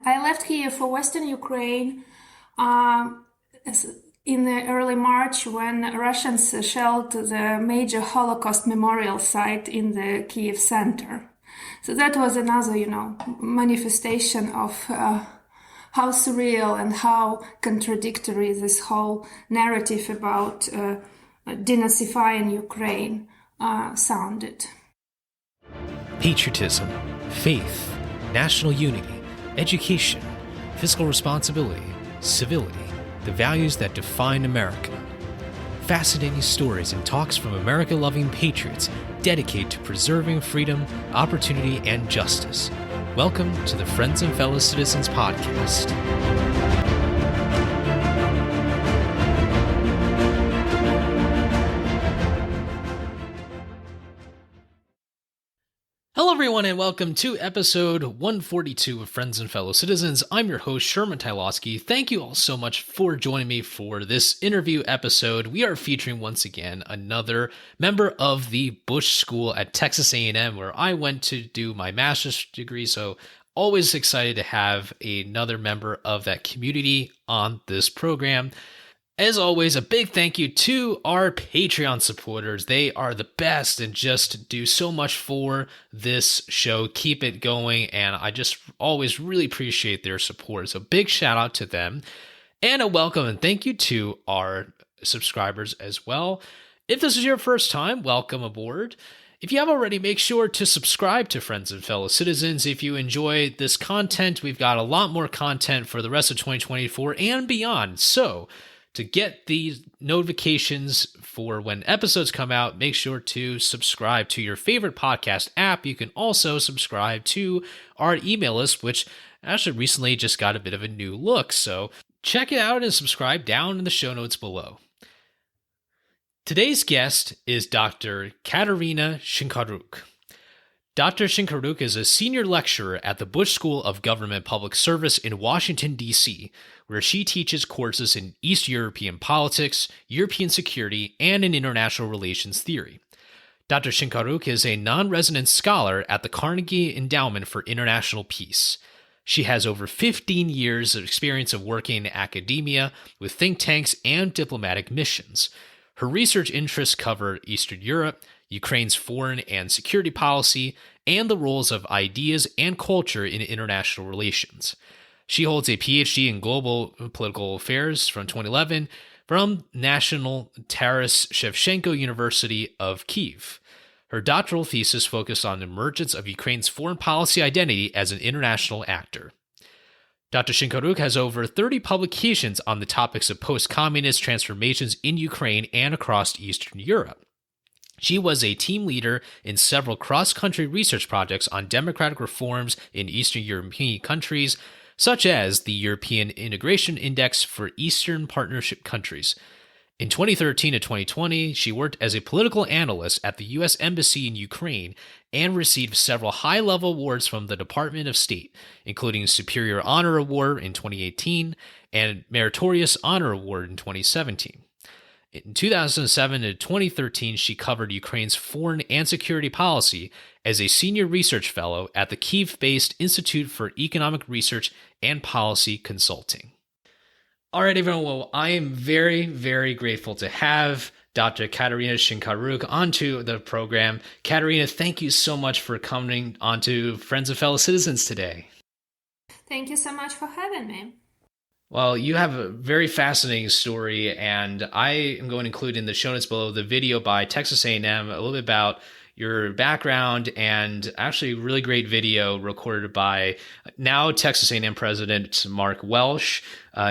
I left Kyiv for Western Ukraine uh, in the early March when Russians shelled the major Holocaust memorial site in the Kyiv center. So that was another, manifestation of how surreal and how contradictory this whole narrative about denazifying Ukraine sounded. Patriotism, faith, national unity, education, fiscal responsibility, civility, the values that define America. Fascinating stories and talks from America-loving patriots dedicated to preserving freedom, opportunity, and justice. Welcome to the Friends and Fellow Citizens podcast. Hello everyone and welcome to episode 142 of Friends and Fellow Citizens. I'm your host Sherman Tylowski. Thank you all so much for joining me for this interview episode. We are featuring once again another member of the Bush School at Texas A&M where I went to do my master's degree, so always excited to have another member of that community on this program. As always, a big thank you to our Patreon supporters. They are the best and just do so much for this show. Keep it going, and I just always really appreciate their support. So big shout out to them, and a welcome and thank you to our subscribers as well. If this is your first time, welcome aboard. If you have already, make sure to subscribe to Friends and Fellow Citizens. If you enjoy this content, we've got a lot more content for the rest of 2024 and beyond. So to get these notifications for when episodes come out, make sure to subscribe to your favorite podcast app. You can also subscribe to our email list, which actually recently just got a bit of a new look. So check it out and subscribe down in the show notes below. Today's guest is Dr. Kateryna Shynkaruk. Dr. Shynkaruk is a senior lecturer at the Bush School of Government Public Service in Washington, D.C., where she teaches courses in East European politics, European security, and in international relations theory. Dr. Shynkaruk is a non-resident scholar at the Carnegie Endowment for International Peace. She has over 15 years of experience of working in academia with think tanks and diplomatic missions. Her research interests cover Eastern Europe, Ukraine's foreign and security policy, and the roles of ideas and culture in international relations. She holds a PhD in global political affairs from 2011 from National Taras Shevchenko University of Kyiv. Her doctoral thesis focused on the emergence of Ukraine's foreign policy identity as an international actor. Dr. Shynkaruk has over 30 publications on the topics of post-communist transformations in Ukraine and across Eastern Europe. She was a team leader in several cross-country research projects on democratic reforms in Eastern European countries, such as the European Integration Index for Eastern Partnership countries. In 2013 to 2020, she worked as a political analyst at the U.S. Embassy in Ukraine and received several high-level awards from the Department of State, including Superior Honor Award in 2018 and Meritorious Honor Award in 2017. In 2007 to 2013, she covered Ukraine's foreign and security policy as a senior research fellow at the Kyiv-based Institute for Economic Research and Policy Consulting. All right, everyone. Well, I am very, very grateful to have Dr. Kateryna Shynkaruk onto the program. Kateryna, thank you so much for coming onto Friends and Fellow Citizens today. Thank you so much for having me. Well, you have a very fascinating story, and I am going to include in the show notes below the video by Texas A&M, a little bit about your background, and actually a really great video recorded by now Texas A&M President Mark Welsh.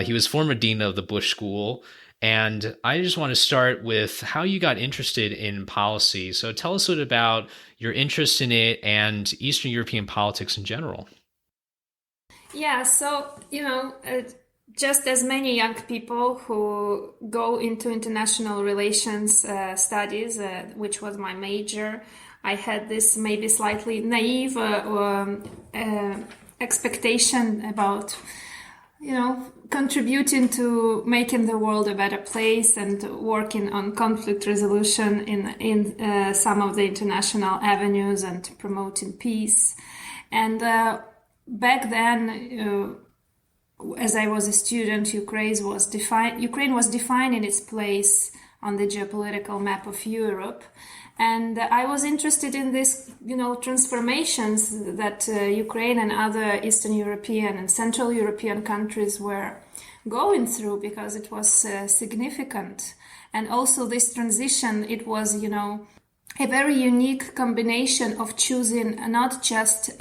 He was former dean of the Bush School, and I just want to start with how you got interested in policy. So tell us a bit about your interest in it and Eastern European politics in general. Yeah, so, just as many young people who go into international relations studies, which was my major, I had this maybe slightly naive expectation about, contributing to making the world a better place and working on conflict resolution in some of the international avenues and promoting peace. And back then, as I was a student, Ukraine was defining its place on the geopolitical map of Europe. And I was interested in this, transformations that Ukraine and other Eastern European and Central European countries were going through, because it was significant. And also this transition, it was, a very unique combination of choosing not just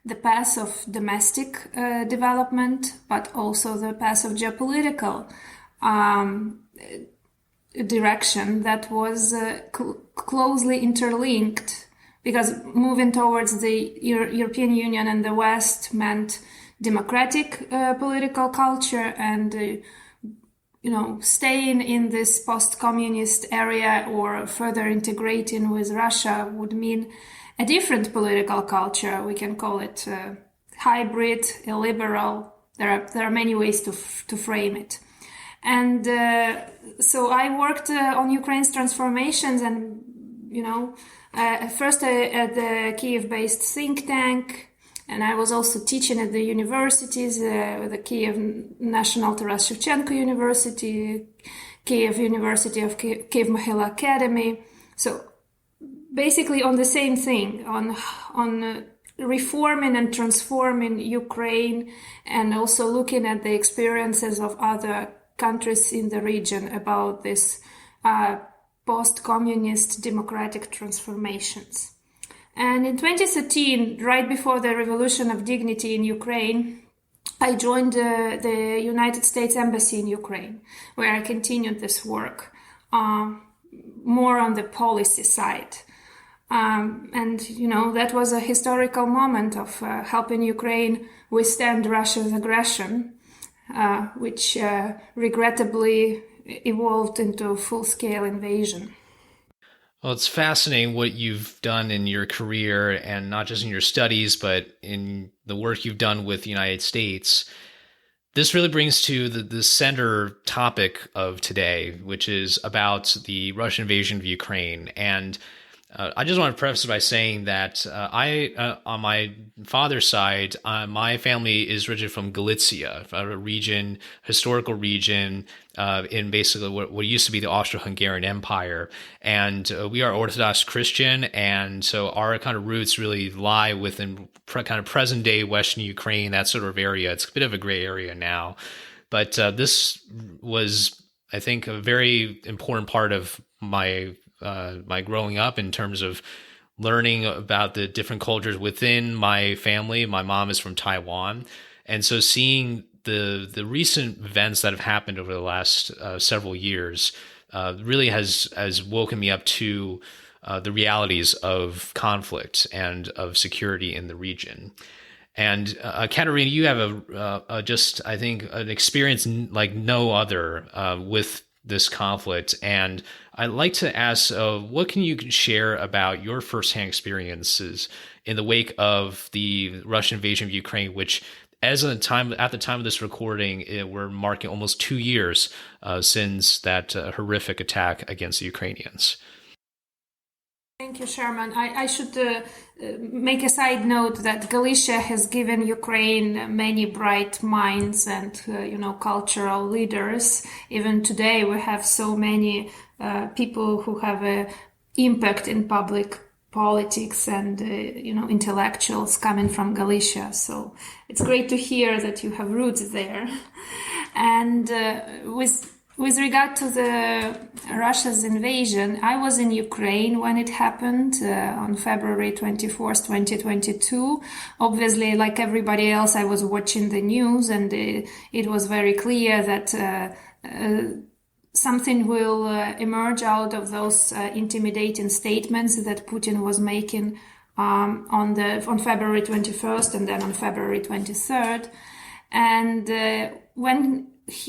the path of domestic development, but also the path of geopolitical direction that was closely interlinked, because moving towards the European Union and the West meant democratic political culture, and staying in this post-communist area or further integrating with Russia would mean a different political culture. We can call it hybrid, illiberal. There are many ways to frame it. And so I worked on Ukraine's transformations, and first at the Kyiv-based think tank, and I was also teaching at the universities, the Kyiv National Taras Shevchenko University, Kyiv University of Kyiv Mohyla Academy. So basically on the same thing, on reforming and transforming Ukraine, and also looking at the experiences of other countries in the region about this post-communist democratic transformations. And in 2013, right before the Revolution of Dignity in Ukraine, I joined the United States Embassy in Ukraine, where I continued this work, more on the policy side. And that was a historical moment of helping Ukraine withstand Russia's aggression, which regrettably evolved into a full-scale invasion. Well, it's fascinating what you've done in your career, and not just in your studies, but in the work you've done with the United States. This really brings to the center topic of today, which is about the Russian invasion of Ukraine. And I just want to preface by saying that I, on my father's side, my family is originally from Galicia, a historical region in basically what used to be the Austro-Hungarian Empire. And we are Orthodox Christian, and so our kind of roots really lie within kind of present-day Western Ukraine, that sort of area. It's a bit of a gray area now. But this was, I think, a very important part of my growing up, in terms of learning about the different cultures within my family. My mom is from Taiwan. And so seeing the recent events that have happened over the last several years really has woken me up to the realities of conflict and of security in the region. And Kateryna, you have just, I think, an experience like no other with this conflict. And I'd like to ask, what can you share about your firsthand experiences in the wake of the Russian invasion of Ukraine, which, at the time of this recording, we're marking almost 2 years since that horrific attack against the Ukrainians? Thank you, Sherman. I should make a side note that Galicia has given Ukraine many bright minds and, cultural leaders. Even today, we have so many people who have an impact in public politics and, intellectuals coming from Galicia. So it's great to hear that you have roots there. And with regard to the Russia's invasion, I was in Ukraine when it happened on February 24th, 2022. Obviously, like everybody else, I was watching the news, and it was very clear that something will emerge out of those intimidating statements that Putin was making on February 21st and then on February 23rd. And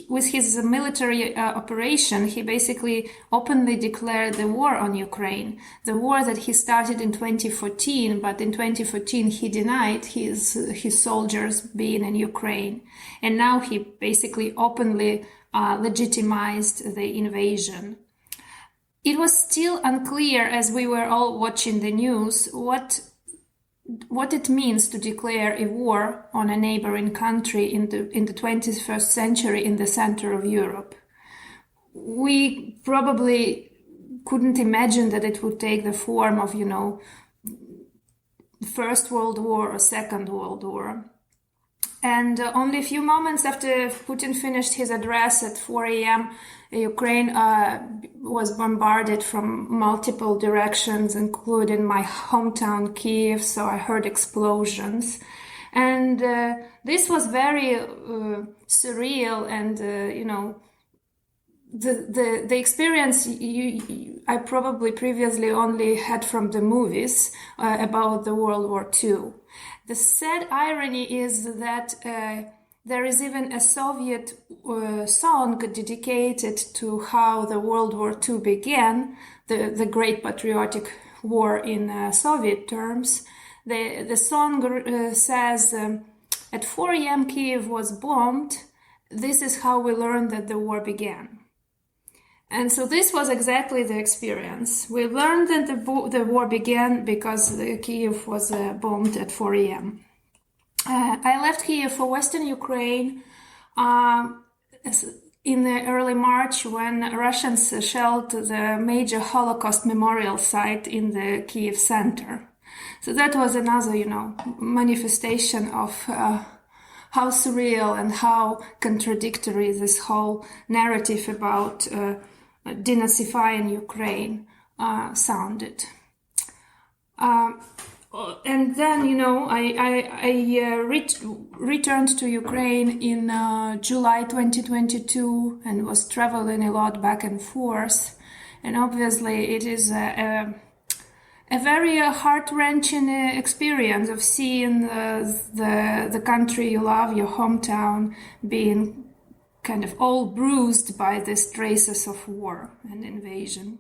with his military operation, he basically openly declared the war on Ukraine, the war that he started in 2014, but in 2014 he denied his soldiers being in Ukraine. And now he basically openly legitimized the invasion. It was still unclear, as we were all watching the news, what what it means to declare a war on a neighboring country in the 21st century in the center of Europe. We probably couldn't imagine that it would take the form of, First World War or Second World War. And only a few moments after Putin finished his address at 4 a.m., Ukraine was bombarded from multiple directions, including my hometown Kyiv, so I heard explosions. And this was very surreal and, the experience I probably previously only had from the movies about the World War II. The sad irony is that there is even a Soviet song dedicated to how the World War II began, the Great Patriotic War in Soviet terms. The song says, at 4 a.m. Kyiv was bombed. This is how we learned that the war began. And so this was exactly the experience. We learned that the war began because Kyiv was bombed at 4 a.m. I left Kyiv for Western Ukraine in the early March when Russians shelled the major Holocaust memorial site in the Kyiv center. So that was another, manifestation of how surreal and how contradictory this whole narrative about denazifying Ukraine sounded. And then, I returned to Ukraine in July 2022 and was traveling a lot back and forth. And obviously it is a very heart-wrenching experience of seeing the country you love, your hometown, being kind of all bruised by these traces of war and invasion.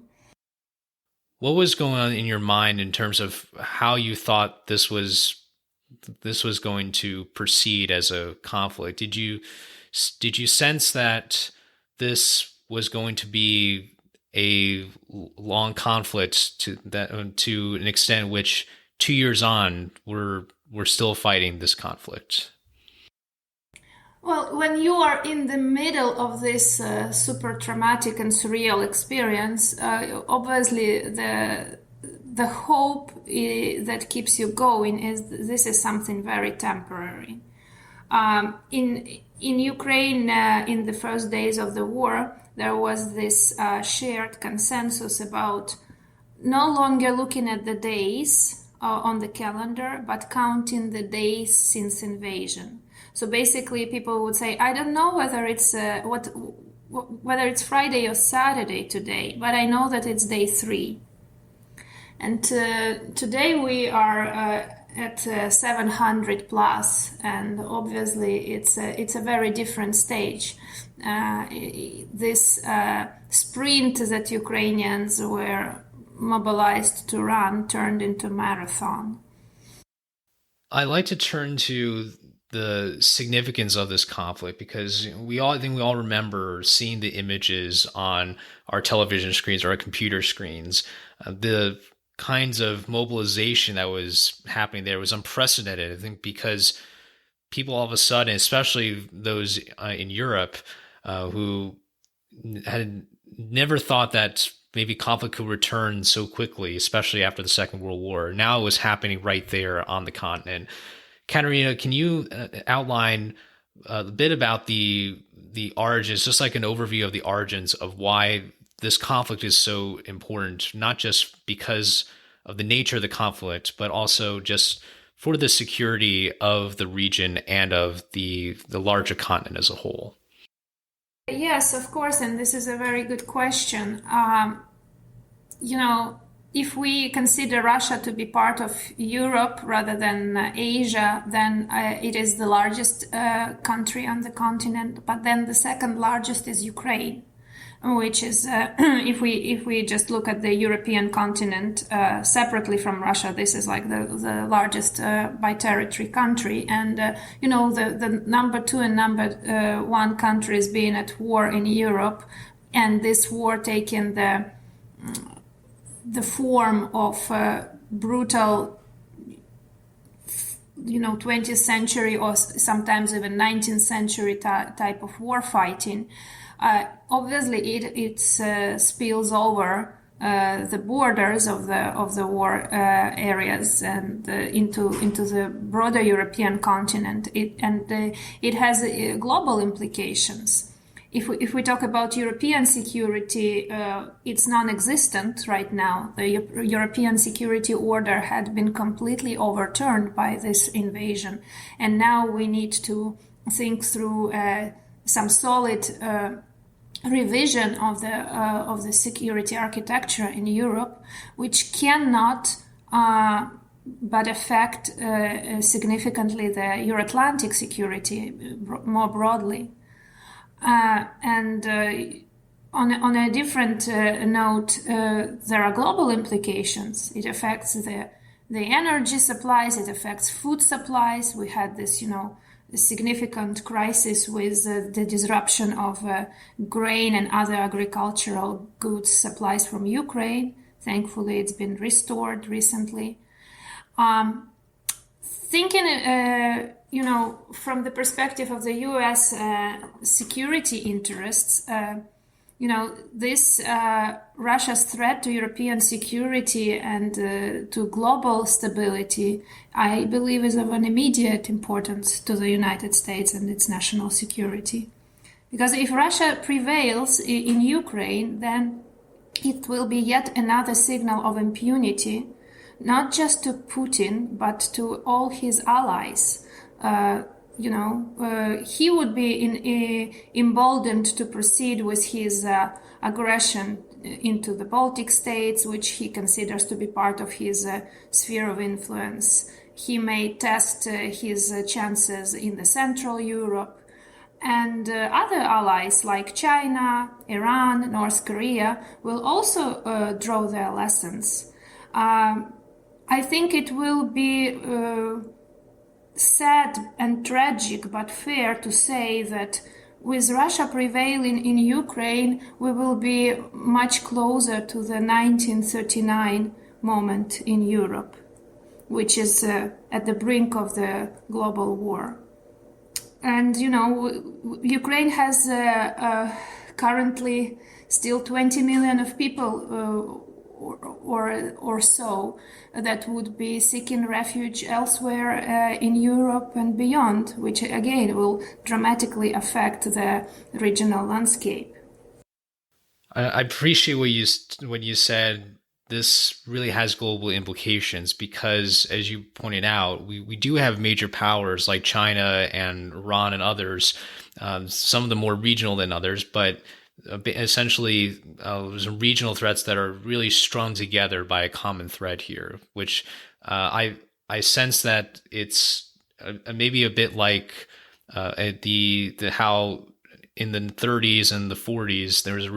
What was going on in your mind in terms of how you thought this was going to proceed as a conflict? Did you sense that this was going to be a long conflict to an extent which 2 years on we're still fighting this conflict? Well, when you are in the middle of this super traumatic and surreal experience, obviously the hope that keeps you going is this is something very temporary. In Ukraine, in the first days of the war, there was this shared consensus about no longer looking at the days on the calendar, but counting the days since invasion. So basically, people would say, "I don't know whether it's whether it's Friday or Saturday today, but I know that it's day 3." And today we are at 700 plus, and obviously it's a very different stage. This sprint that Ukrainians were mobilized to run turned into marathon. I like to turn to the significance of this conflict because I think we all remember seeing the images on our television screens or our computer screens. The kinds of mobilization that was happening there was unprecedented, I think, because people all of a sudden, especially those in Europe who had never thought that maybe conflict could return so quickly, especially after the Second World War. Now it was happening right there on the continent. Kateryna, can you outline a bit about the origins, just like an overview of the origins of why this conflict is so important, not just because of the nature of the conflict, but also just for the security of the region and of the larger continent as a whole? Yes, of course, and this is a very good question. If we consider Russia to be part of Europe rather than Asia, then it is the largest country on the continent. But then the second largest is Ukraine, which is, if we just look at the European continent separately from Russia, this is like the largest by territory country. And the number 2 and number 1 countries being at war in Europe, and this war taking the form of brutal 20th century or sometimes even 19th century type of war fighting. Obviously, it spills over the borders of the war areas and into the broader European continent. It has global implications. If we talk about European security, it's non-existent right now. The European security order had been completely overturned by this invasion, and now we need to think through some solid revision of the security architecture in Europe, which cannot but affect significantly the Euro-Atlantic security more broadly. On a different note, there are global implications. It affects the energy supplies. It affects food supplies. We had this, significant crisis with the disruption of grain and other agricultural goods supplies from Ukraine. Thankfully, it's been restored recently. Thinking, from the perspective of the U.S. Security interests, this Russia's threat to European security and to global stability, I believe, is of an immediate importance to the United States and its national security. Because if Russia prevails in Ukraine, then it will be yet another signal of impunity, not just to Putin, but to all his allies. He would be emboldened to proceed with his aggression into the Baltic states, which he considers to be part of his sphere of influence. He may test his chances in the Central Europe, and other allies like China, Iran, North Korea will also draw their lessons. I think it will be sad and tragic, but fair to say that with Russia prevailing in Ukraine, we will be much closer to the 1939 moment in Europe, which is at the brink of the global war. And, Ukraine has currently still 20 million of people or so that would be seeking refuge elsewhere in Europe and beyond, which again will dramatically affect the regional landscape. I appreciate what you said. This really has global implications because, as you pointed out, we do have major powers like China and Iran and others, some of them more regional than others, but essentially some regional threats that are really strung together by a common thread here, which I sense that it's maybe a bit like how in the 30s and the 40s there was a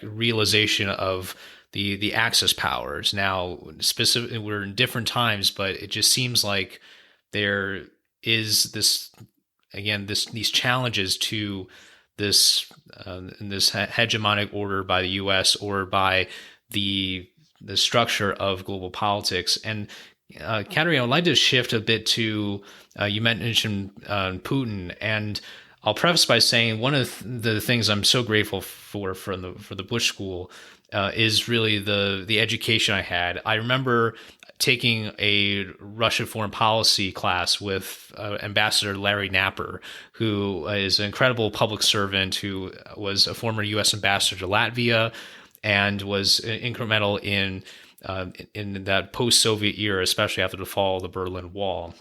realization of the Axis powers. Now, specifically, we're in different times, but it just seems like there is these challenges to this hegemonic order by the U.S. or by the structure of global politics. And Kateryna, I'd like to shift a bit to you mentioned Putin, and I'll preface by saying one of the things I'm so grateful for the Bush School is really the education I had. I remember taking a Russian foreign policy class with Ambassador Larry Napper, who is an incredible public servant who was a former U.S. ambassador to Latvia and was incremental in that post-Soviet era, especially after the fall of the Berlin Wall.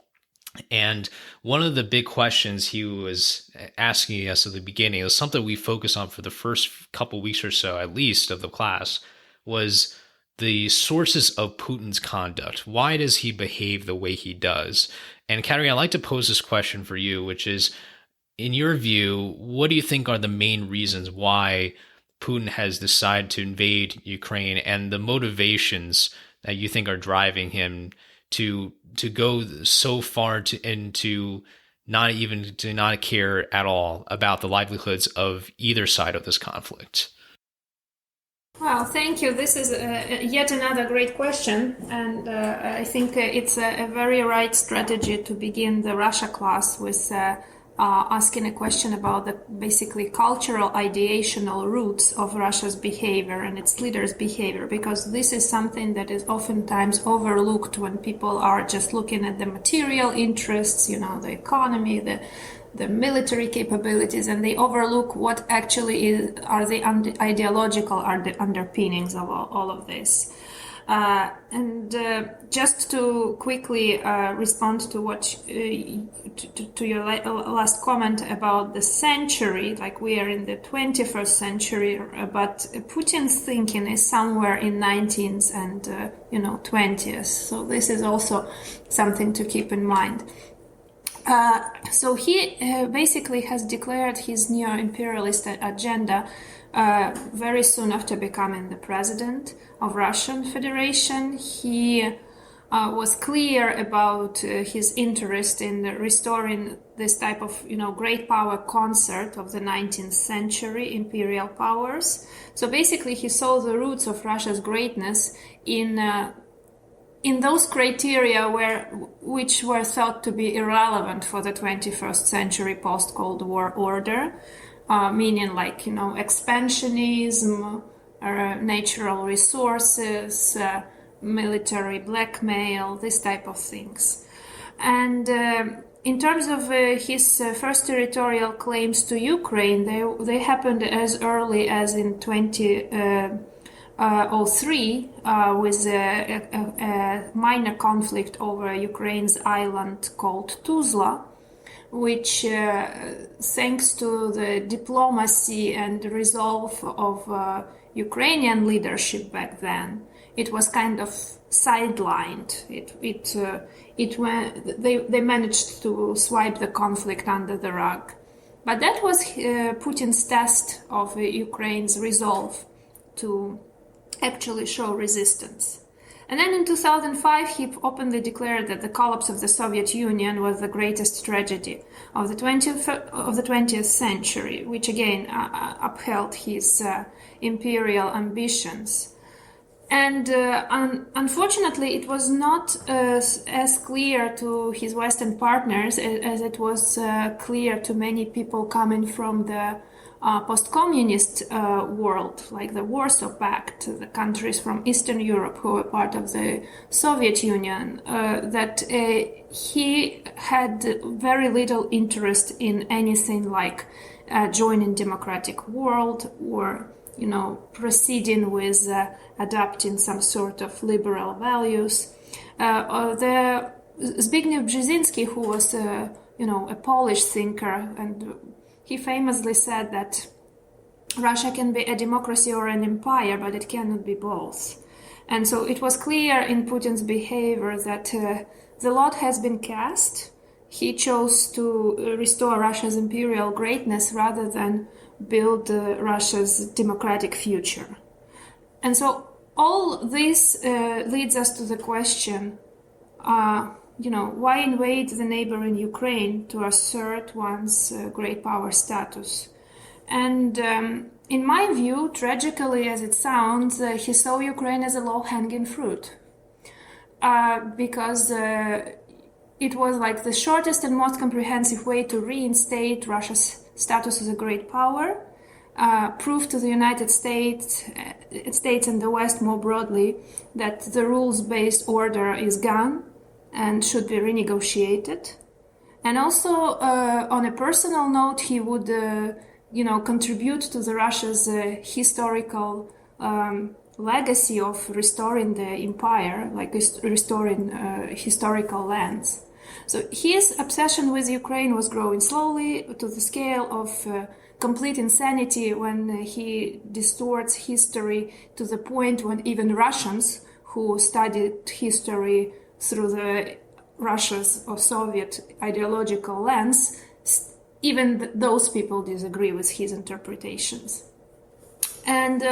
And one of the big questions he was asking us at the beginning, was something we focused on for the first couple weeks or so, at least, of the class, was the sources of Putin's conduct. Why does he behave the way he does? And Kateryna, I'd like to pose this question for you, which is, in your view, what do you think are the main reasons why Putin has decided to invade Ukraine and the motivations that you think are driving him to go so far to not care at all about the livelihoods of either side of this conflict? Well, thank you. This is yet another great question, and I think it's a very right strategy to begin the Russia class with asking a question about the basically cultural ideational roots of Russia's behavior and its leaders' behavior, because this is something that is oftentimes overlooked when people are just looking at the material interests, the economy, the military capabilities, and they overlook what actually are the ideological underpinnings of all of this. Just to quickly respond to what to your last comment about the century, like we are in the 21st century, but Putin's thinking is somewhere in 19th and 20th. So this is also something to keep in mind. So he basically has declared his neo-imperialist agenda very soon after becoming the president of Russian Federation. He was clear about his interest in restoring this type of, great power concert of the 19th century imperial powers. So basically, he saw the roots of Russia's greatness in those criteria which were thought to be irrelevant for the 21st century post-Cold War order, meaning like, expansionism, natural resources, military blackmail, this type of things. And in terms of his first territorial claims to Ukraine, they happened as early as in 2003 with a minor conflict over Ukraine's island called Tuzla, which thanks to the diplomacy and resolve of Ukrainian leadership back then, it was kind of sidelined. They managed to swipe the conflict under the rug. But that was Putin's test of Ukraine's resolve to actually show resistance. And then in 2005, he openly declared that the collapse of the Soviet Union was the greatest tragedy of the 20th century, which again upheld his imperial ambitions. And unfortunately, it was not as clear to his Western partners as it was clear to many people coming from the post-communist world, like the Warsaw Pact, the countries from Eastern Europe who were part of the Soviet Union, that he had very little interest in anything like joining democratic world or, proceeding with adopting some sort of liberal values. The Zbigniew Brzezinski, who was, a Polish thinker, and he famously said that Russia can be a democracy or an empire, but it cannot be both. And so it was clear in Putin's behavior that the lot has been cast. He chose to restore Russia's imperial greatness rather than build Russia's democratic future. And so all this leads us to the question, why invade the neighboring Ukraine to assert one's great power status? And in my view, tragically as it sounds, he saw Ukraine as a low-hanging fruit. Because it was like the shortest and most comprehensive way to reinstate Russia's status as a great power, prove to the United States and the West more broadly that the rules-based order is gone and should be renegotiated. And also, on a personal note, he would, contribute to the Russia's historical legacy of restoring the empire, like restoring historical lands. So his obsession with Ukraine was growing slowly to the scale of complete insanity when he distorts history to the point when even Russians who studied history through the Russia's or Soviet ideological lens, even those people disagree with his interpretations. And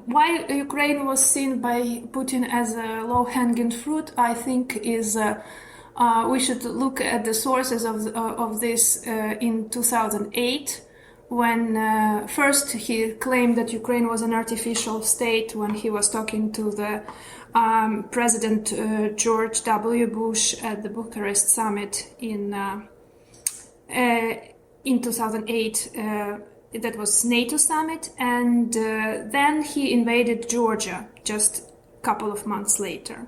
why Ukraine was seen by Putin as a low-hanging fruit, I think, is we should look at the sources of this in 2008, when first he claimed that Ukraine was an artificial state when he was talking to the President George W. Bush at the Bucharest summit in 2008. That was NATO summit, and then he invaded Georgia just a couple of months later.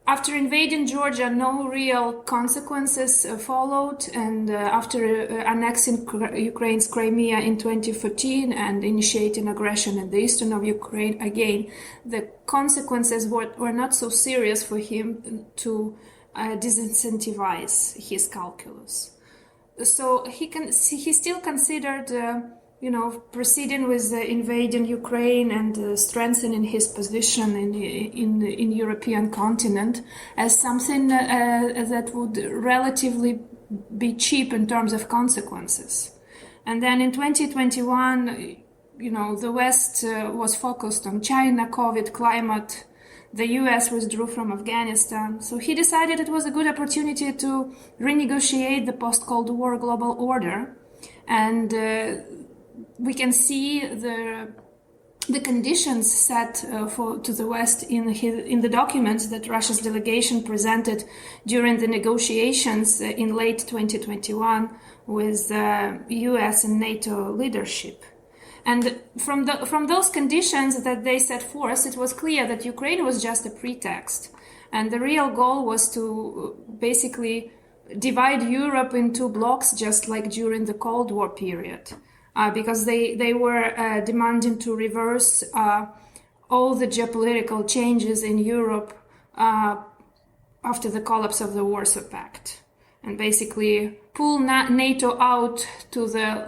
After invading Georgia, no real consequences followed, and after annexing Ukraine's Crimea in 2014 and initiating aggression in the eastern of Ukraine, again, the consequences were not so serious for him to disincentivize his calculus. So he still considered proceeding with invading Ukraine and strengthening his position in European continent as something that would relatively be cheap in terms of consequences. And then in 2021, the West was focused on China, COVID, climate. The US withdrew from Afghanistan. So he decided it was a good opportunity to renegotiate the post-Cold War global order. And we can see the conditions set to the West in the documents that Russia's delegation presented during the negotiations in late 2021 with US and NATO leadership. And from those conditions that they set forth, it was clear that Ukraine was just a pretext. And the real goal was to basically divide Europe in two blocks, just like during the Cold War period. Because they were demanding to reverse all the geopolitical changes in Europe after the collapse of the Warsaw Pact. And basically pull NATO out to the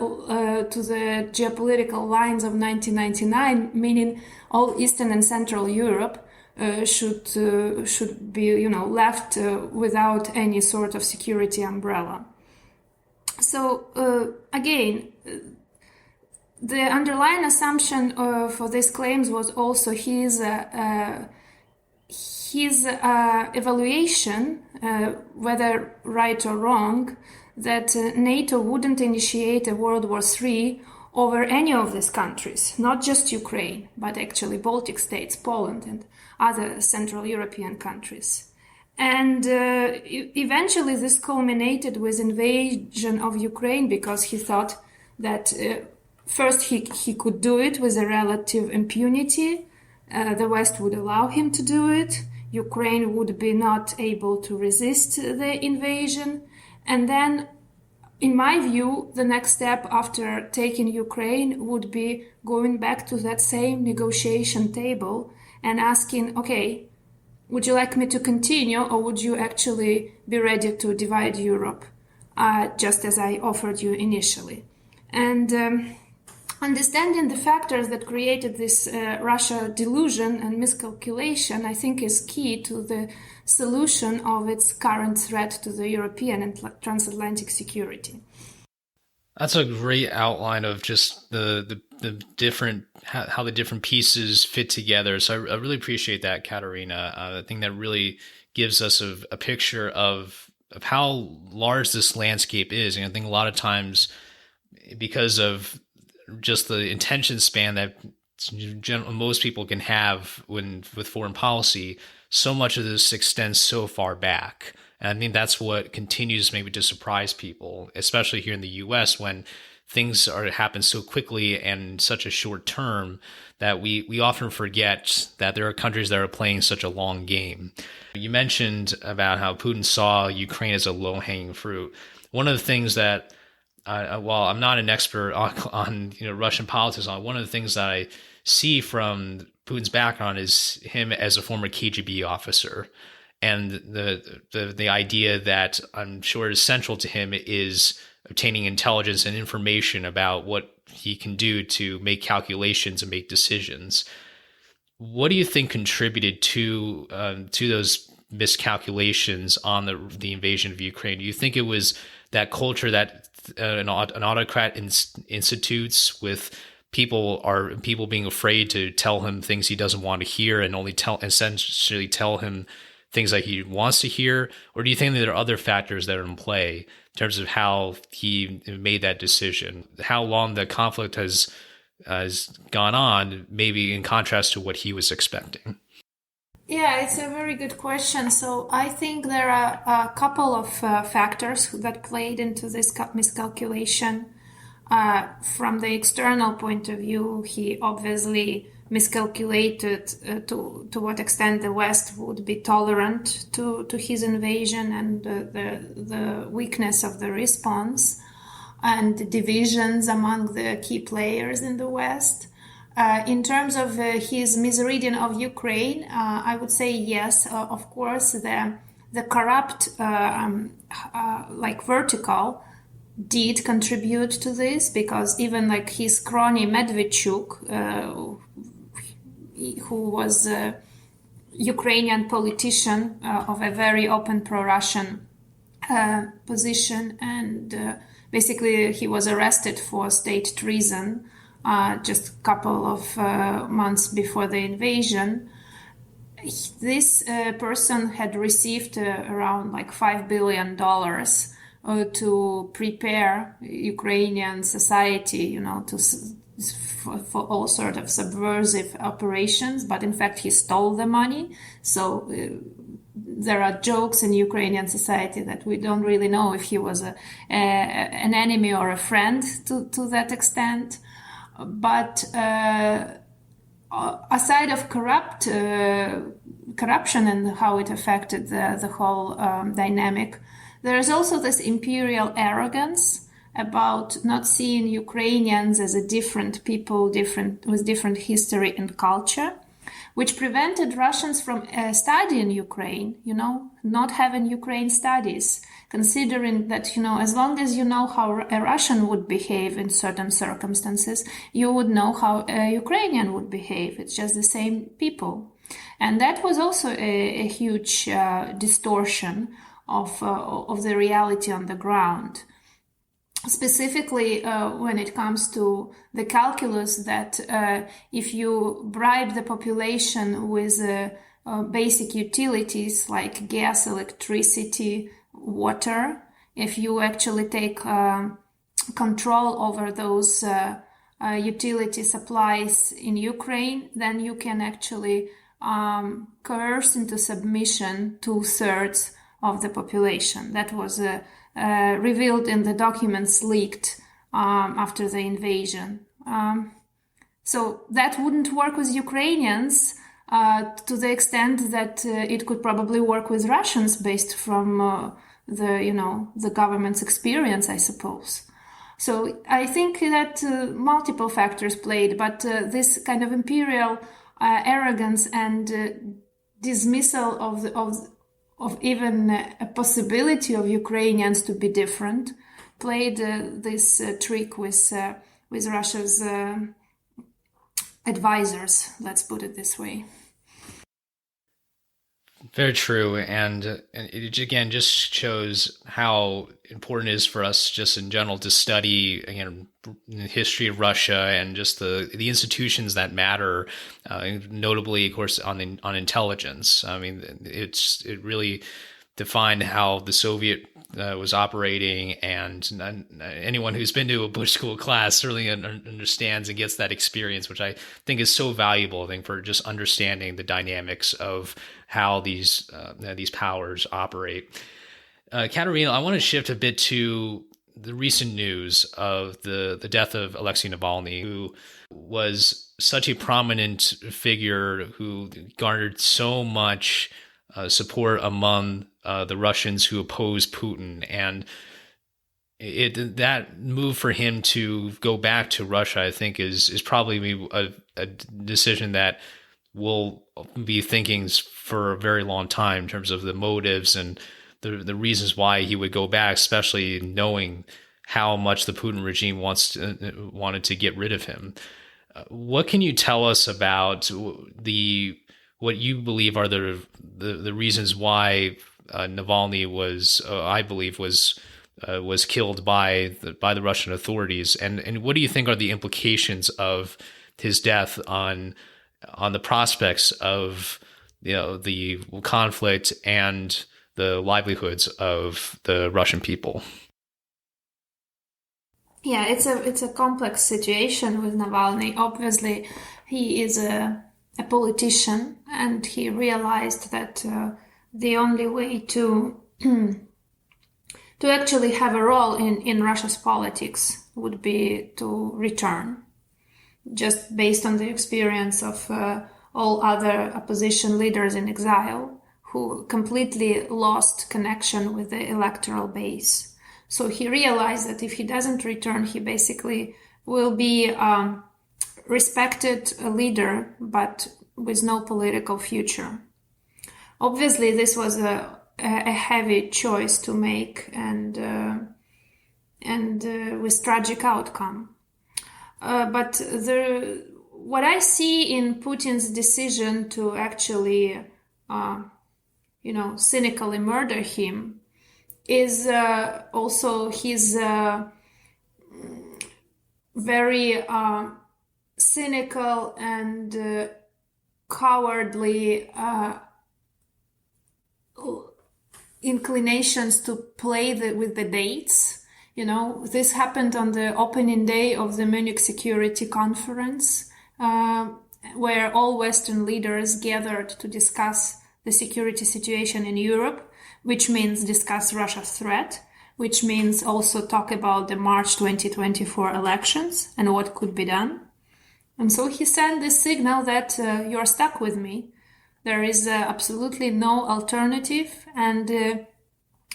geopolitical lines of 1999, meaning all Eastern and Central Europe should be left without any sort of security umbrella. So again, the underlying assumption for these claims was also his evaluation, whether right or wrong, that NATO wouldn't initiate a World War III over any of these countries, not just Ukraine, but actually Baltic states, Poland, and other Central European countries. And eventually this culminated with invasion of Ukraine, because he thought that first he could do it with a relative impunity. The West would allow him to do it. Ukraine would be not able to resist the invasion. And then, in my view, the next step after taking Ukraine would be going back to that same negotiation table and asking, okay, would you like me to continue, or would you actually be ready to divide Europe, just as I offered you initially? And understanding the factors that created this Russia delusion and miscalculation, I think, is key to the solution of its current threat to the European and transatlantic security. That's a great outline of just the different, how the different pieces fit together. So I really appreciate that, Kateryna. I think that really gives us a picture of how large this landscape is. And I think a lot of times, because of just the attention span that most people can have with foreign policy, so much of this extends so far back. And I think that's what continues maybe to surprise people, especially here in the US, when things happen so quickly and such a short term that we often forget that there are countries that are playing such a long game. You mentioned about how Putin saw Ukraine as a low-hanging fruit. One of the things that while I'm not an expert on Russian politics, one of the things that I see from Putin's background is him as a former KGB officer, and the idea that I'm sure is central to him is obtaining intelligence and information about what he can do to make calculations and make decisions. What do you think contributed to those miscalculations on the invasion of Ukraine? Do you think it was that culture that an autocrat institutes, with people being afraid to tell him things he doesn't want to hear and only essentially tell him things that he wants to hear? Or do you think that there are other factors that are in play terms of how he made that decision, how long the conflict has gone on, maybe in contrast to what he was expecting? Yeah, it's a very good question. So I think there are a couple of factors that played into this miscalculation. From the external point of view, he obviously miscalculated to what extent the West would be tolerant to his invasion, and the weakness of the response and divisions among the key players in the West. In terms of his misreading of Ukraine, I would say yes, of course, the corrupt like vertical did contribute to this, because even like his crony Medvedchuk, who was a Ukrainian politician of a very open pro-Russian position, and basically he was arrested for state treason just a couple of months before the invasion. This person had received around like $5 billion to prepare Ukrainian society, for all sort of subversive operations, but in fact he stole the money. So there are jokes in Ukrainian society that we don't really know if he was an enemy or a friend to that extent. But aside of corruption and how it affected the whole dynamic, there is also this imperial arrogance about not seeing Ukrainians as a different people, with different history and culture, which prevented Russians from studying Ukraine, not having Ukraine studies, considering that, as long as you know how a Russian would behave in certain circumstances, you would know how a Ukrainian would behave. It's just the same people. And that was also a huge distortion of the reality on the ground. Specifically, when it comes to the calculus that if you bribe the population with basic utilities like gas, electricity, water, if you actually take control over those utility supplies in Ukraine, then you can actually coerce into submission 2/3 of the population. That was revealed in the documents leaked after the invasion. So that wouldn't work with Ukrainians to the extent that it could probably work with Russians based from the government's experience, I suppose. So I think that multiple factors played, but this kind of imperial arrogance and dismissal of even a possibility of Ukrainians to be different played this trick with Russia's advisors, let's put it this way. Very true. And it again just shows how important it is for us just in general to study, again, the history of Russia and just the institutions that matter, notably, of course, on intelligence. I mean, it really defined how the Soviet was operating, and anyone who's been to a Bush School class certainly understands and gets that experience, which I think is so valuable. I think for just understanding the dynamics of how these powers operate. Kateryna, I want to shift a bit to the recent news of the death of Alexei Navalny, who was such a prominent figure who garnered so much support among the Russians who oppose Putin. And that move for him to go back to Russia, I think, is probably a decision that we'll be thinking for a very long time in terms of the motives and the reasons why he would go back, especially knowing how much the Putin regime wanted to get rid of him. What can you tell us about what you believe are the reasons why Navalny was killed by the Russian authorities, and what do you think are the implications of his death on the prospects of the conflict and the livelihoods of the Russian people? Yeah, it's a complex situation with Navalny. Obviously, he is a politician, and he realized that the only way to to actually have a role in Russia's politics would be to return, just based on the experience of all other opposition leaders in exile who completely lost connection with the electoral base. So he realized that if he doesn't return, he basically will be respected leader, but with no political future. Obviously, this was a heavy choice to make, and with tragic outcome. But what I see in Putin's decision to actually, cynically murder him is also his very cynical and cowardly inclinations to play with the dates. This happened on the opening day of the Munich Security Conference, where all Western leaders gathered to discuss the security situation in Europe, which means discuss Russia's threat, which means also talk about the March 2024 elections and what could be done. And so he sent this signal that you're stuck with me. There is absolutely no alternative. And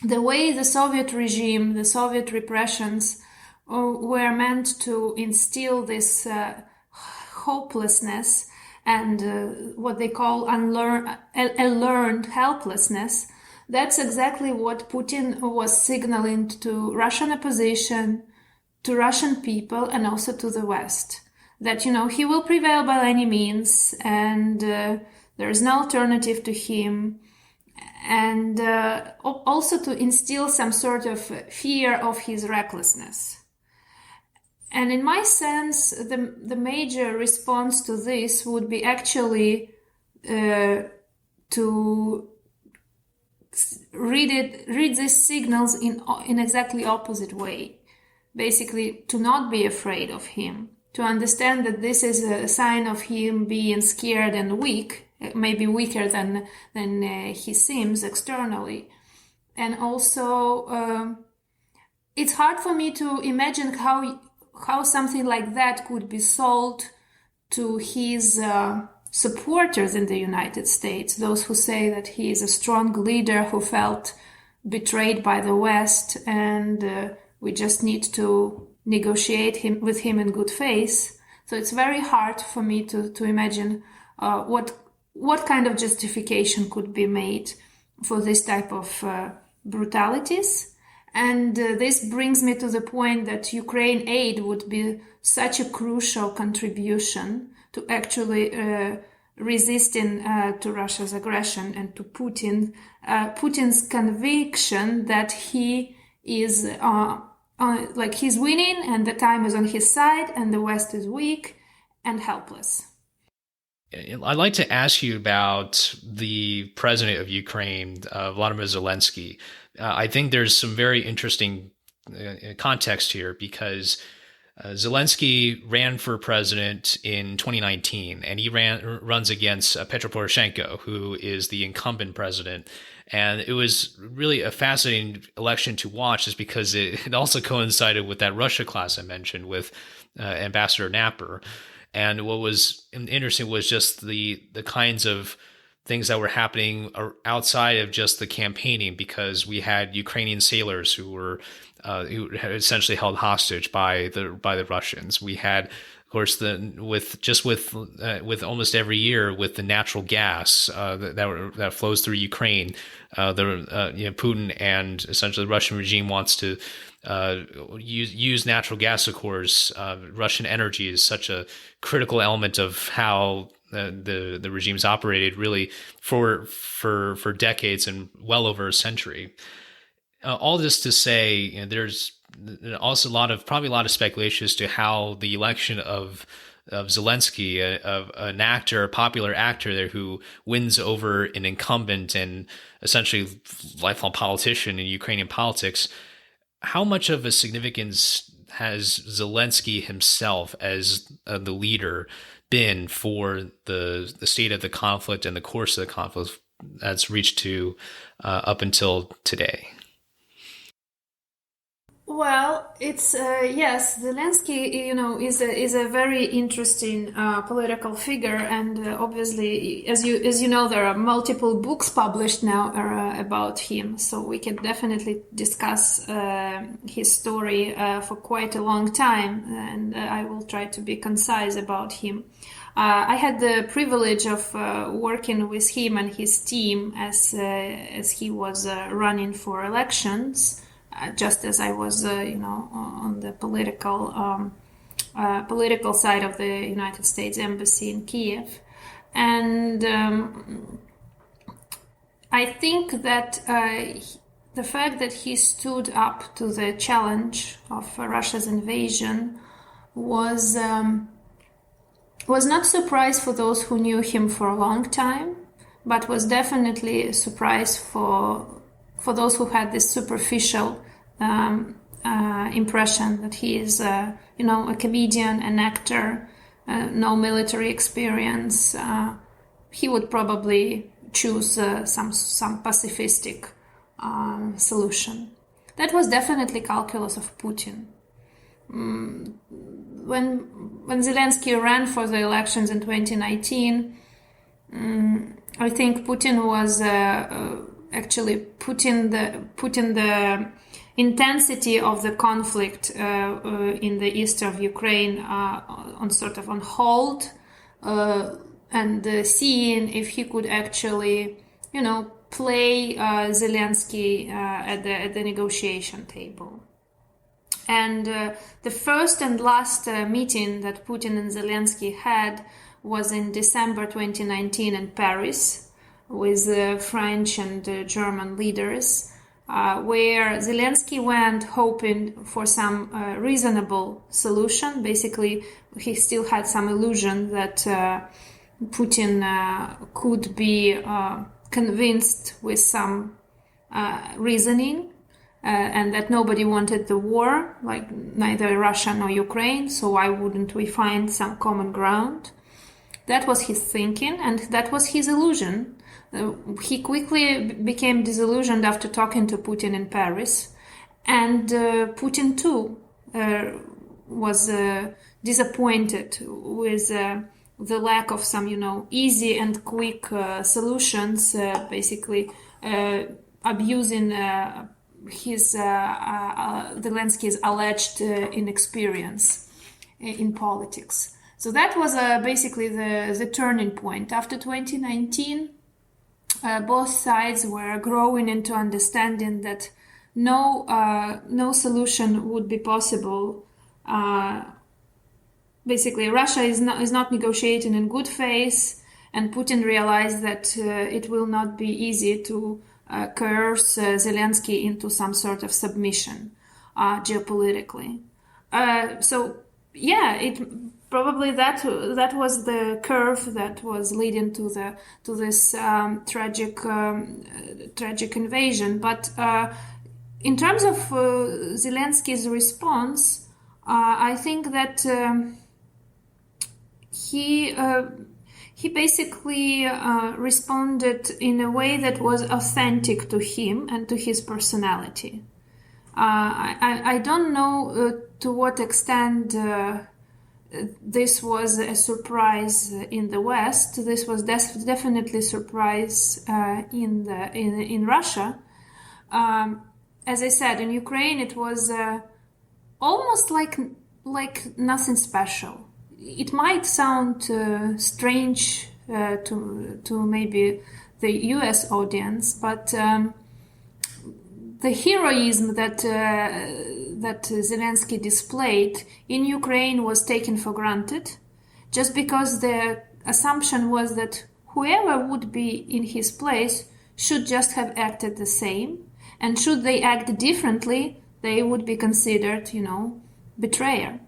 the way the Soviet regime, the Soviet repressions were meant to instill this hopelessness and what they call learned helplessness, that's exactly what Putin was signaling to Russian opposition, to Russian people, and also to the West. That, he will prevail by any means, and there is no alternative to him. And also to instill some sort of fear of his recklessness. And in my sense, the major response to this would be actually to read these signals in exactly opposite way. Basically, to not be afraid of him, to understand that this is a sign of him being scared and weak, maybe weaker than he seems externally. And also, it's hard for me to imagine how something like that could be sold to his supporters in the United States, those who say that he is a strong leader who felt betrayed by the West, and we just need to negotiate with him in good faith. So it's very hard for me to imagine what kind of justification could be made for this type of brutalities. And this brings me to the point that Ukraine aid would be such a crucial contribution to actually resisting to Russia's aggression and to Putin's conviction that he is he's winning and the time is on his side and the West is weak and helpless. I'd like to ask you about the president of Ukraine, Volodymyr Zelensky. I think there's some very interesting context here because Zelensky ran for president in 2019, and he runs against Petro Poroshenko, who is the incumbent president. And it was really a fascinating election to watch just because it also coincided with that Russia class I mentioned with Ambassador Napper. And what was interesting was just the kinds of things that were happening outside of just the campaigning, because we had Ukrainian sailors who had essentially held hostage by the Russians. We had, of course, with almost every year with the natural gas that flows through Ukraine, Putin and essentially the Russian regime wants to use natural gas. Of course, Russian energy is such a critical element of how the regime's operated really for decades and well over a century. All this to say, there's also probably a lot of speculation as to how the election of Zelensky, a popular actor there who wins over an incumbent and essentially lifelong politician in Ukrainian politics, how much of a significance has Zelensky himself as the leader been for the state of the conflict and the course of the conflict that's reached to up until today? Well, it's yes, Zelensky, is a very interesting political figure, and obviously, as you know, there are multiple books published now about him, so we can definitely discuss his story for quite a long time, and I will try to be concise about him. I had the privilege of working with him and his team as he was running for elections. Just as I was, on the political side of the United States Embassy in Kyiv. And I think that the fact that he stood up to the challenge of Russia's invasion was not a surprise for those who knew him for a long time, but was definitely a surprise for those who had this superficial impression that he is, a comedian, an actor, no military experience. He would probably choose some pacifistic solution. That was definitely calculus of Putin. When Zelensky ran for the elections in 2019, I think Putin was actually putting the intensity of the conflict in the east of Ukraine on hold, and seeing if he could actually, play Zelensky at the negotiation table. And the first and last meeting that Putin and Zelensky had was in December 2019 in Paris with French and German leaders, where Zelensky went hoping for some reasonable solution. Basically, he still had some illusion that Putin could be convinced with some reasoning, and that nobody wanted the war, like neither Russia nor Ukraine, so why wouldn't we find some common ground? That was his thinking, and that was his illusion. He quickly became disillusioned after talking to Putin in Paris, and Putin too was disappointed with the lack of some, easy and quick solutions, basically abusing Zelensky's alleged inexperience in politics. So that was basically the turning point. After 2019, both sides were growing into understanding that no solution would be possible. Basically, Russia is not negotiating in good faith, and Putin realized that it will not be easy to coerce Zelensky into some sort of submission geopolitically. Probably that was the curve that was leading to this tragic invasion. But in terms of Zelensky's response, I think that he basically responded in a way that was authentic to him and to his personality. I don't know to what extent this was a surprise in the West. This was definitely a surprise in Russia. As I said, in Ukraine, it was almost like nothing special. It might sound strange to maybe the U.S. audience, but the heroism that Zelensky displayed in Ukraine was taken for granted, just because the assumption was that whoever would be in his place should just have acted the same, and should they act differently, they would be considered, betrayer.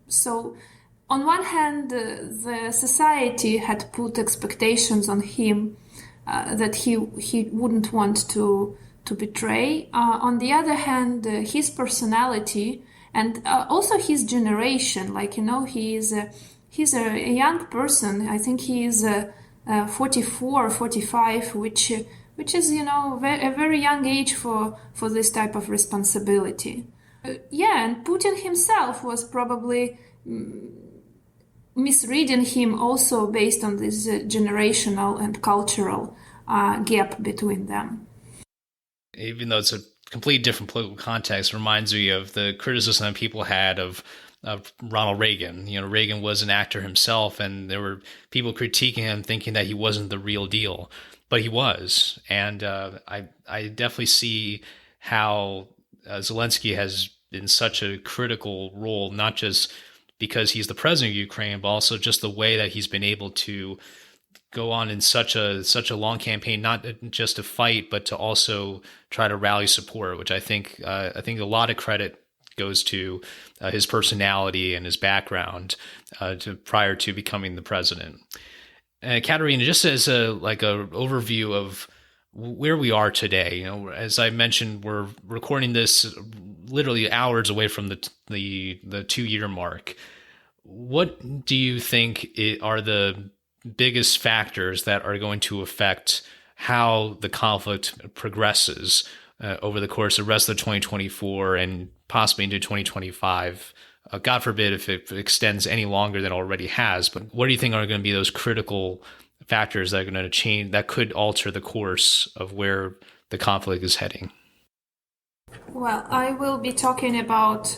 So, on one hand, the society had put expectations on him that he wouldn't want to to betray. On the other hand, his personality and also his generation, like, he's a young person. I think he is 44, 45, which is, a very young age for this type of responsibility. And Putin himself was probably misreading him also based on this generational and cultural gap between them. Even though it's a completely different political context, reminds me of the criticism that people had of Ronald Reagan. Reagan was an actor himself, and there were people critiquing him, thinking that he wasn't the real deal, but he was. And I definitely see how Zelensky has been such a critical role, not just because he's the president of Ukraine, but also just the way that he's been able to go on in such a long campaign, not just to fight, but to also try to rally support, which I think a lot of credit goes to his personality and his background prior to becoming the president. Kateryna, just as a overview of where we are today, as I mentioned, we're recording this literally hours away from the 2-year mark. What do you think are the biggest factors that are going to affect how the conflict progresses over the course of the rest of 2024 and possibly into 2025? God forbid if it extends any longer than it already has. But what do you think are going to be those critical factors that are going to change, that could alter the course of where the conflict is heading? Well, I will be talking about,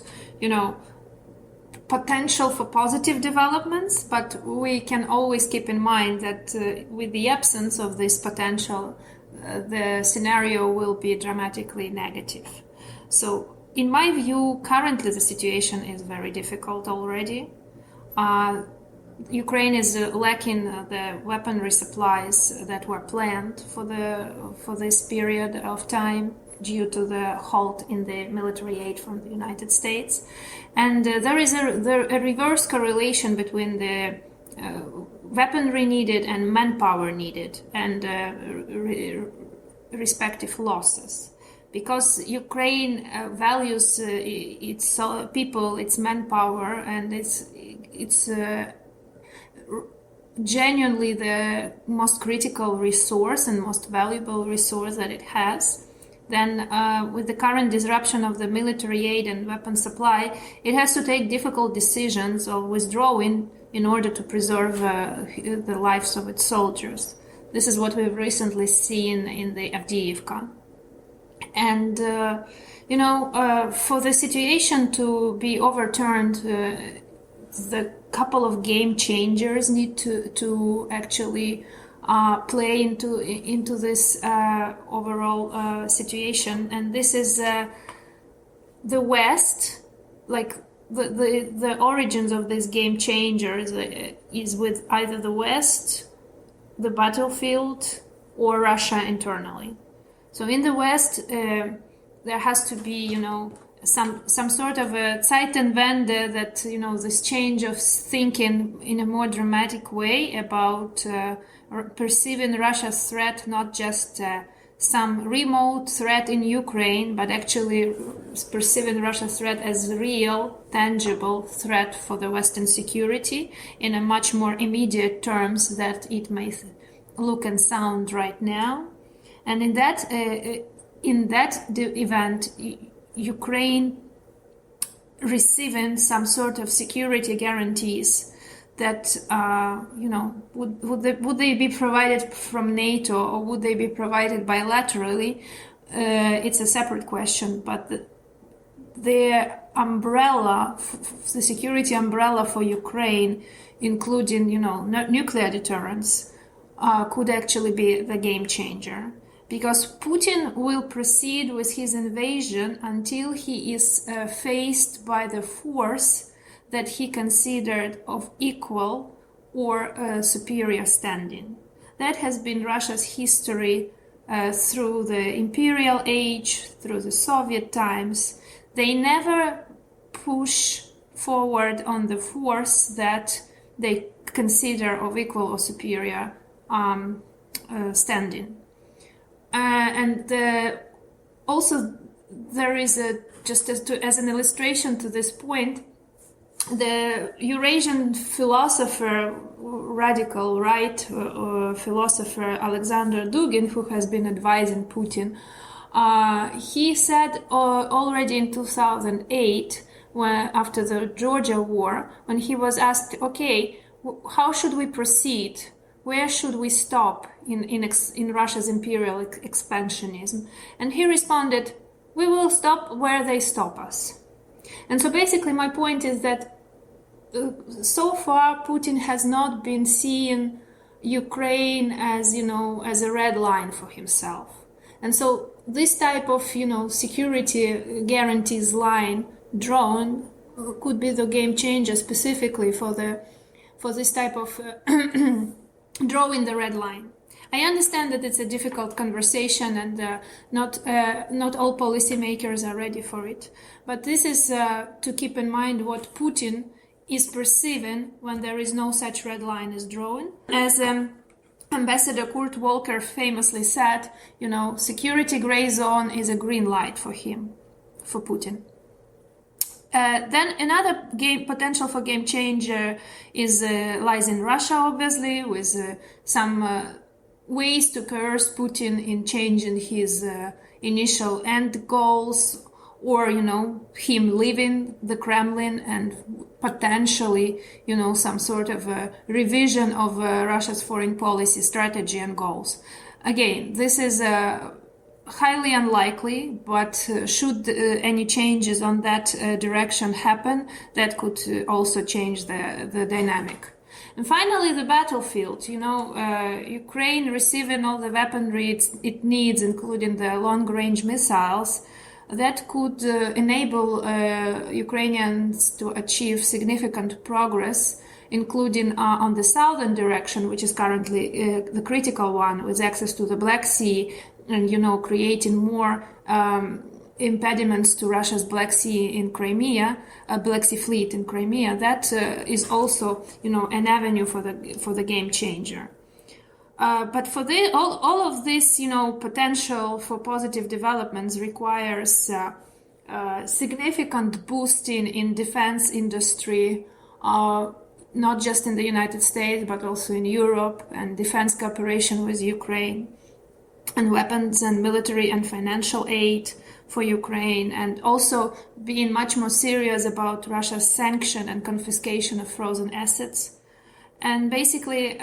potential for positive developments, but we can always keep in mind that with the absence of this potential, the scenario will be dramatically negative. So, in my view, currently the situation is very difficult already. Ukraine is lacking the weaponry supplies that were planned for this period of time due to the halt in the military aid from the United States. And there is a reverse correlation between the weaponry needed and manpower needed and respective losses. Because Ukraine values its people, its manpower, and it's genuinely the most critical resource and most valuable resource that it has. Then with the current disruption of the military aid and weapon supply, it has to take difficult decisions of withdrawing in order to preserve the lives of its soldiers. This is what we've recently seen in the Avdiivka. And, for the situation to be overturned, the couple of game changers need to actually play into this overall situation. And this is the West, like the origins of this game changers is with either the West, the battlefield, or Russia internally. So in the West, there has to be, some sort of a Zeitenwende that, this change of thinking in a more dramatic way about perceiving Russia's threat not just some remote threat in Ukraine, but actually perceiving Russia's threat as a real, tangible threat for the Western security in a much more immediate terms that it may look and sound right now. And in that event, Ukraine receiving some sort of security guarantees that, would they be provided from NATO or would they be provided bilaterally? It's a separate question, but the umbrella, the security umbrella for Ukraine, including, nuclear deterrence, could actually be the game changer. Because Putin will proceed with his invasion until he is faced by the force that he considered of equal or superior standing. That has been Russia's history through the imperial age, through the Soviet times. They never push forward on the force that they consider of equal or superior standing. And Also, there is as an illustration to this point, the Eurasian philosopher, radical right philosopher Alexander Dugin, who has been advising Putin, he said already in 2008, after the Georgia war, when he was asked, okay, how should we proceed? Where should we stop in Russia's imperial expansionism? And he responded, we will stop where they stop us. And so basically my point is that so far Putin has not been seeing Ukraine as, as a red line for himself. And so this type of, security guarantees line drawn could be the game changer specifically for this type of drawing the red line. I understand that it's a difficult conversation and not all policymakers are ready for it. But this is to keep in mind what Putin is perceiving when there is no such red line is drawn. As Ambassador Kurt Volker famously said, security gray zone is a green light for him, for Putin. Then another potential for game changer lies in Russia, obviously, with some ways to coerce Putin in changing his initial end goals, or, him leaving the Kremlin and potentially, some sort of a revision of Russia's foreign policy strategy and goals. Again, this is highly unlikely, but should any changes on that direction happen, that could also change the dynamic. And finally, the battlefield. Ukraine receiving all the weaponry it needs, including the long-range missiles, that could enable Ukrainians to achieve significant progress, including on the southern direction, which is currently the critical one, with access to the Black Sea and, creating more impediments to Russia's Black Sea in Crimea, Black Sea fleet in Crimea. That is also, an avenue for the game changer. But for all of this, potential for positive developments requires significant boosting in defense industry, not just in the United States, but also in Europe, and defense cooperation with Ukraine, and weapons and military and financial aid for Ukraine, and also being much more serious about Russia's sanction and confiscation of frozen assets. And basically,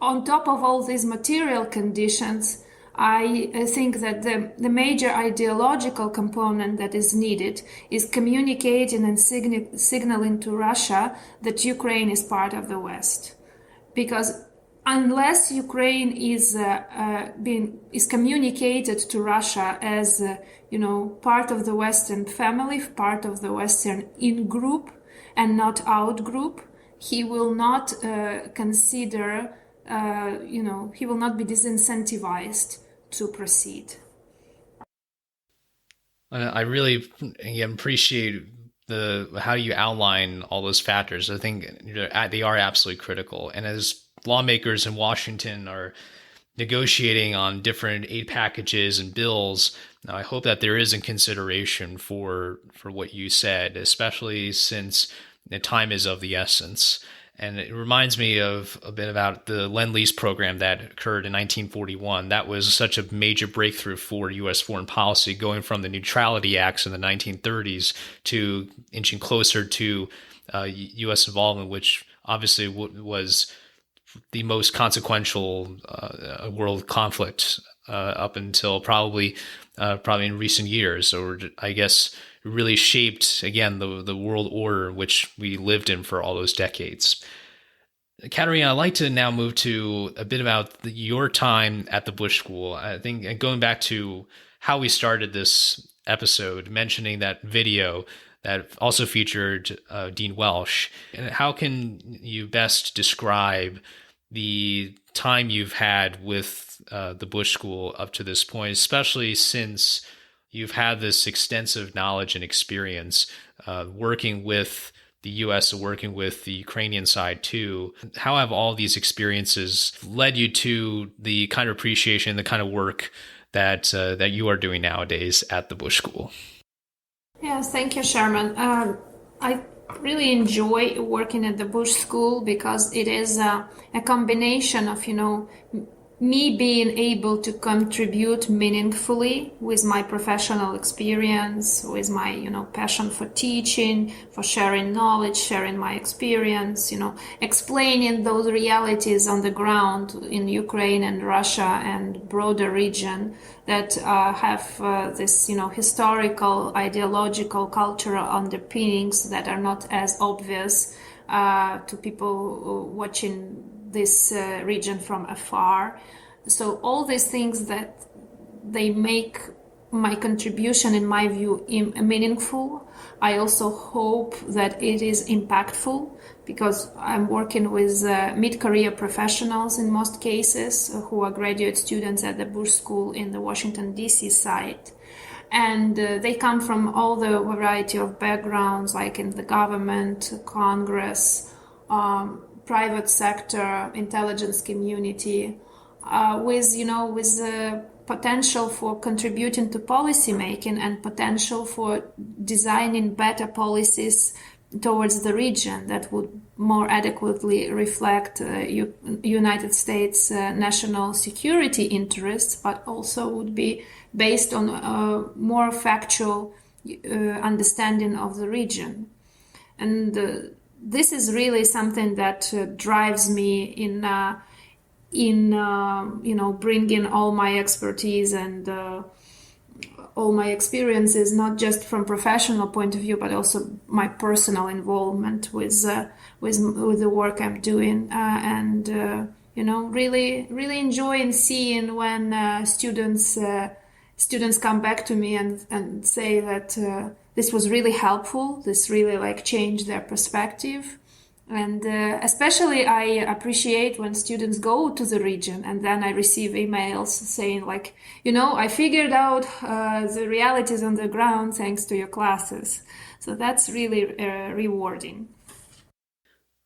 on top of all these material conditions, I think that the major ideological component that is needed is communicating and signaling to Russia that Ukraine is part of the West. Because unless Ukraine is communicated to Russia as part of the Western family, part of the Western in-group and not out-group, he will not consider, he will not be disincentivized to proceed. I really appreciate how you outline all those factors. I think they are absolutely critical. And as lawmakers in Washington are negotiating on different aid packages and bills, now I hope that there is a consideration for what you said, especially since the time is of the essence. And it reminds me of a bit about the Lend-Lease program that occurred in 1941. That was such a major breakthrough for U.S. foreign policy, going from the Neutrality Acts in the 1930s to inching closer to U.S. involvement, which obviously was the most consequential world conflict up until probably in recent years, or I guess really shaped, again, the world order which we lived in for all those decades. Kateryna, I'd like to now move to a bit about your time at the Bush School. I think going back to how we started this episode, mentioning that video that also featured Dean Welsh, and how can you best describe the time you've had with the Bush School up to this point, especially since you've had this extensive knowledge and experience working with the U.S., working with the Ukrainian side too. How have all these experiences led you to the kind of appreciation, the kind of work that that you are doing nowadays at the Bush School. Yes, thank you, Sherman. I really enjoy working at the Bush School because it is a combination of, me being able to contribute meaningfully with my professional experience, with my, passion for teaching, for sharing knowledge, sharing my experience, explaining those realities on the ground in Ukraine and Russia and broader region that have this, historical, ideological, cultural underpinnings that are not as obvious to people watching this region from afar. So all these things that they make my contribution, in my view, meaningful. I also hope that it is impactful because I'm working with mid-career professionals in most cases who are graduate students at the Bush School in the Washington, D.C. site. And they come from all the variety of backgrounds, like in the government, Congress, private sector, intelligence community, with the potential for contributing to policy making and potential for designing better policies towards the region that would more adequately reflect United States national security interests, but also would be based on a more factual understanding of the region. And this is really something that drives me in bringing all my expertise and all my experiences, not just from professional point of view, but also my personal involvement with the work I'm doing, and really enjoying seeing when students come back to me and say that this was really helpful. This really changed their perspective. And especially I appreciate when students go to the region and then I receive emails saying I figured out the realities on the ground thanks to your classes. So that's really rewarding.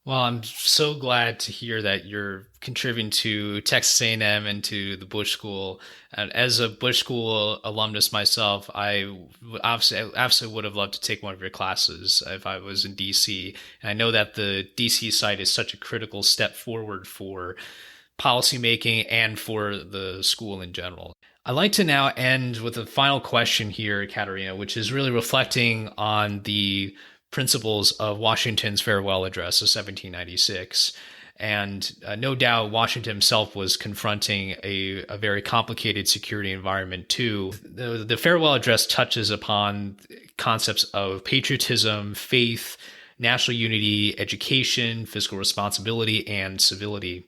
Well, I'm so glad to hear that you're contributing to Texas A&M and to the Bush School. And as a Bush School alumnus myself, I absolutely would have loved to take one of your classes if I was in DC. And I know that the DC site is such a critical step forward for policymaking and for the school in general. I'd like to now end with a final question here, Kateryna, which is really reflecting on the principles of Washington's farewell address of 1796. And no doubt Washington himself was confronting a very complicated security environment too. The farewell address touches upon concepts of patriotism, faith, national unity, education, fiscal responsibility, and civility.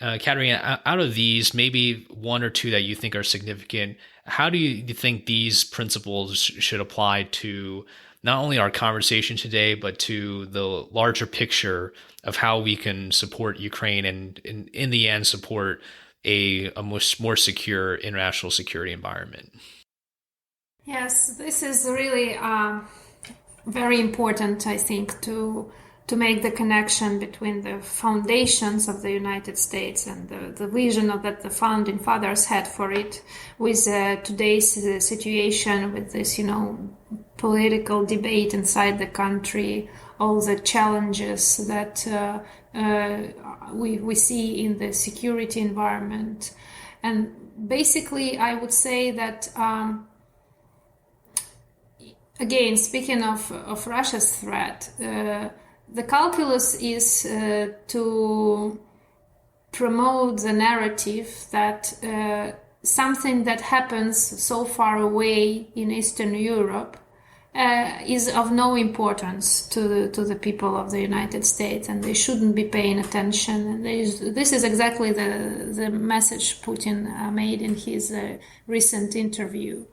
Kateryna, out of these, maybe one or two that you think are significant, how do you think these principles should apply to not only our conversation today, but to the larger picture of how we can support Ukraine and in the end support a more secure international security environment? Yes, this is really very important, I think, to make the connection between the foundations of the United States and the vision that the founding fathers had for it with today's situation, with this, political debate inside the country, all the challenges that we see in the security environment. And basically, I would say that, again, speaking of Russia's threat, the calculus is to promote the narrative that something that happens so far away in Eastern Europe is of no importance to the people of the United States, and they shouldn't be paying attention. And this is exactly the message Putin made in his recent interview.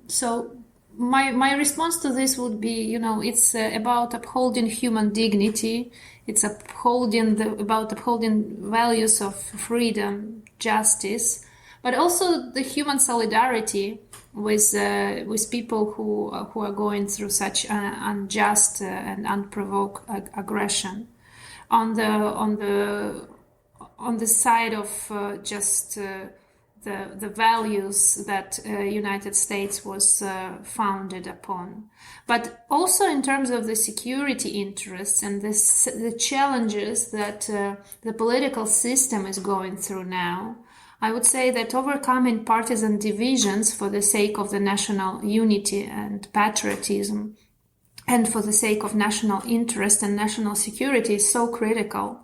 So my response to this would be, it's about upholding human dignity. It's about upholding values of freedom, justice, but also the human solidarity with people who are going through such unjust and unprovoked aggression. On the side of just the values that United States was founded upon. But also in terms of the security interests and the challenges that the political system is going through now, I would say that overcoming partisan divisions for the sake of the national unity and patriotism and for the sake of national interest and national security is so critical.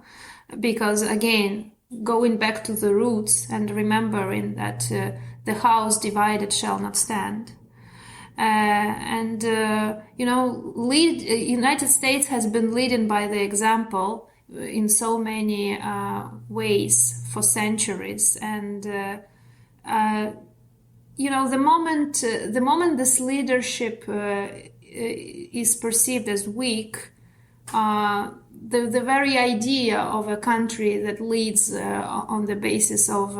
Because again, going back to the roots and remembering that the house divided shall not stand. United States has been leading by the example in so many ways for centuries. And, the moment this leadership is perceived as weak, the very idea of a country that leads on the basis of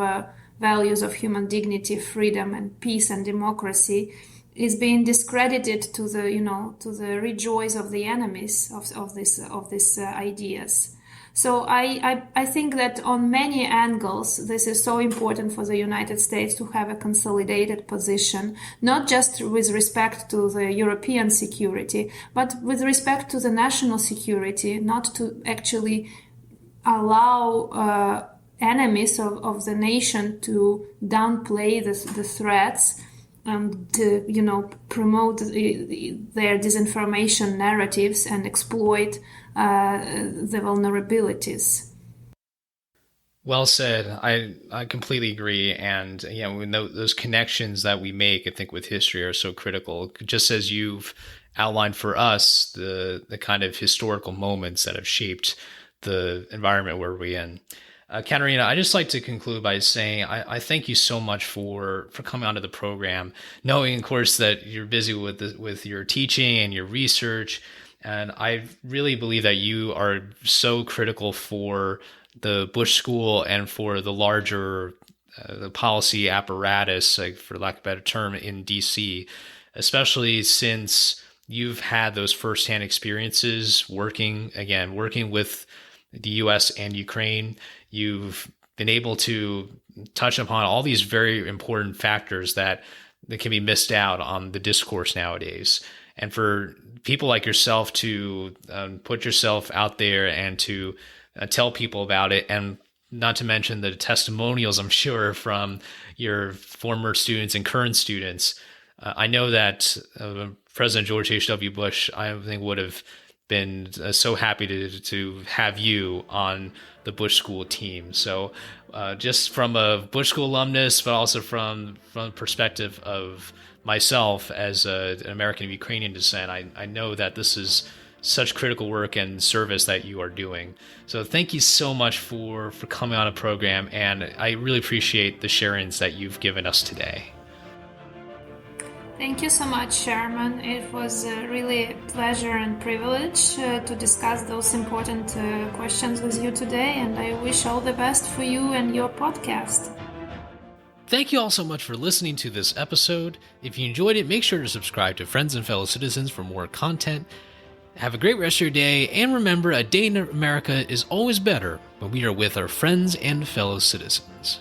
values of human dignity, freedom, and peace and democracy is being discredited to the rejoice of the enemies of these ideas. So I think that on many angles, this is so important for the United States to have a consolidated position, not just with respect to the European security, but with respect to the national security, not to actually allow enemies of the nation to downplay the threats and to, promote their disinformation narratives and exploit the vulnerabilities. Well said. I completely agree. And those connections that we make, I think, with history are so critical. Just as you've outlined for us the kind of historical moments that have shaped the environment where we're in. Kateryna, I'd just like to conclude by saying I thank you so much for coming onto the program, knowing, of course, that you're busy with your teaching and your research. And I really believe that you are so critical for the Bush School and for the larger the policy apparatus, like, for lack of a better term, in DC, especially since you've had those firsthand experiences working with the U.S. and Ukraine. You've been able to touch upon all these very important factors that can be missed out on the discourse nowadays. And for people like yourself to put yourself out there and to tell people about it, and not to mention the testimonials, I'm sure, from your former students and current students. I know that President George H.W. Bush, I think, would have been so happy to have you on the Bush School team. So just from a Bush School alumnus, but also from the perspective of myself as an American of Ukrainian descent, I know that this is such critical work and service that you are doing. So thank you so much for coming on a program, and I really appreciate the sharings that you've given us today. Thank you so much, Sherman. It was really a pleasure and privilege to discuss those important questions with you today, and I wish all the best for you and your podcast. Thank you all so much for listening to this episode. If you enjoyed it, make sure to subscribe to Friends and Fellow Citizens for more content. Have a great rest of your day, and remember, a day in America is always better when we are with our friends and fellow citizens.